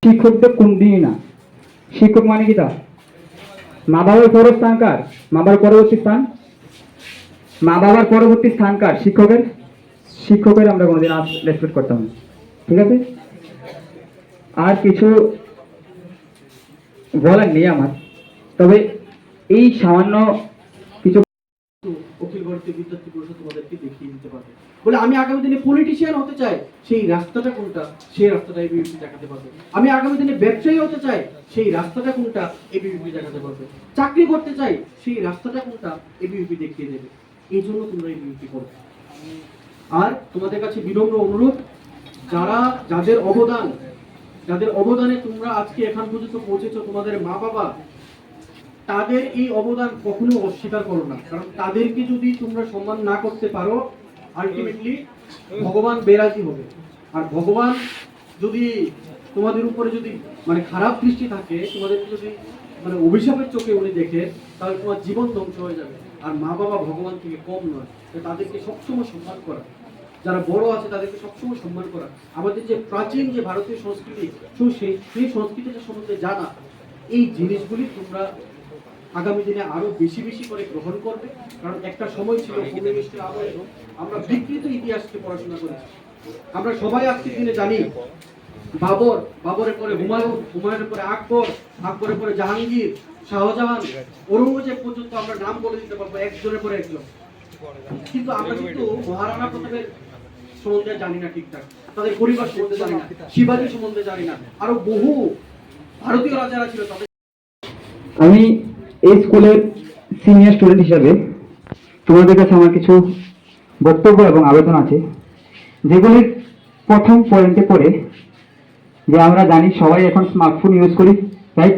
শিক্ষকদের কোনদিনই না। শিক্ষক মানে কি তা? মা বাবার পর স্থান কার? মা বাবার পরবর্তী স্থান? মা বাবার পরবর্তী স্থান কার? শিক্ষকের। শিক্ষকের আমরা কোনোদিন রেসপেক্ট করতাম না, ঠিক আছে? আর কিছু বলার নেই আমার, তবে এই সামান্য কিছু অখিল ভারতীয় বিদ্যার্থী পরিষদ তোমাদেরকে দেখিয়ে দিতে পারবে। বলে আমি আগামী দিনে পলিটিশিয়ান হতে চাই, সেই রাস্তাটা কোনটা, সেই রাস্তাটা এবিভিপি দেখাতে পারবে। আমি আগামী দিনে ব্যবসায়ী হতে চাই, সেই রাস্তাটা কোনটা, এবিভিপি দেখাতে পারবে। চাকরি করতে চাই, সেই রাস্তাটা কোনটা, এবিভিপি দেখিয়ে দেবে। এই জন্য তোমরা এবিভিপি করবে। আর তোমাদের কাছে বিনম্র অনুরোধ, যাদের অবদানে তোমরা আজকে এখান পর্যন্ত পৌঁছেছো, তোমাদের মা বাবা, তাদের এই অবদান কখনো অস্বীকার করো না। কারণ তাদেরকে যদি তোমরা সম্মান না করতে পারো, আলটিমেটলি ভগবান বেরাজি হবে। আর ভগবান যদি তোমাদের উপরে যদি মানে খারাপ দৃষ্টি থাকে, তোমাদেরকে যদি মানে অভিশাপের চোখে উনি দেখে, তাহলে তোমার জীবন ধ্বংস হয়ে যাবে। আর মা বাবা ভগবান থেকে কম নয়, তাদেরকে সবসময় সম্মান করা, যারা বড় আছে তাদেরকে সবসময় সম্মান করা। আমাদের যে প্রাচীন যে ভারতীয় সংস্কৃতি, সেই সংস্কৃতিটা সম্বন্ধে জানা, এই জিনিসগুলি তোমরা আগামী দিনে আরো বেশি বেশি করে গ্রহণ করবে। কারণ একটা সময় ছিল কমিউনিস্টের আমলে আমরা বিকৃত ইতিহাসকে পড়াশোনা করেছি। আমরা সবাই আজকের দিনে জানি বাবরের পরে হুমায়ুন, হুমায়ুনের পরে আকবর, আকবরের পরে জাহাঙ্গীর, শাহজাহান, ঔরঙ্গজেব পর্যন্ত আমরা নাম বলে দিতে পারবো একজনের পরে একজন। কিন্তু আমরা কিন্তু মহারানা প্রতাপের সম্বন্ধে জানি না ঠিকঠাক, তাদের পরিবার সম্বন্ধে জানি না, শিবাজী সম্বন্ধে জানি না, আরো বহু ভারতীয় রাজারা ছিল তাদের। আমি এই স্কুলের সিনিয়র স্টুডেন্ট হিসাবে তোমাদের কাছে আমার কিছু বক্তব্য এবং আবেদন আছে, যেগুলির প্রথম পয়েন্টে পড়ে যে আমরা জানি সবাই এখন স্মার্টফোন ইউজ করি, রাইট?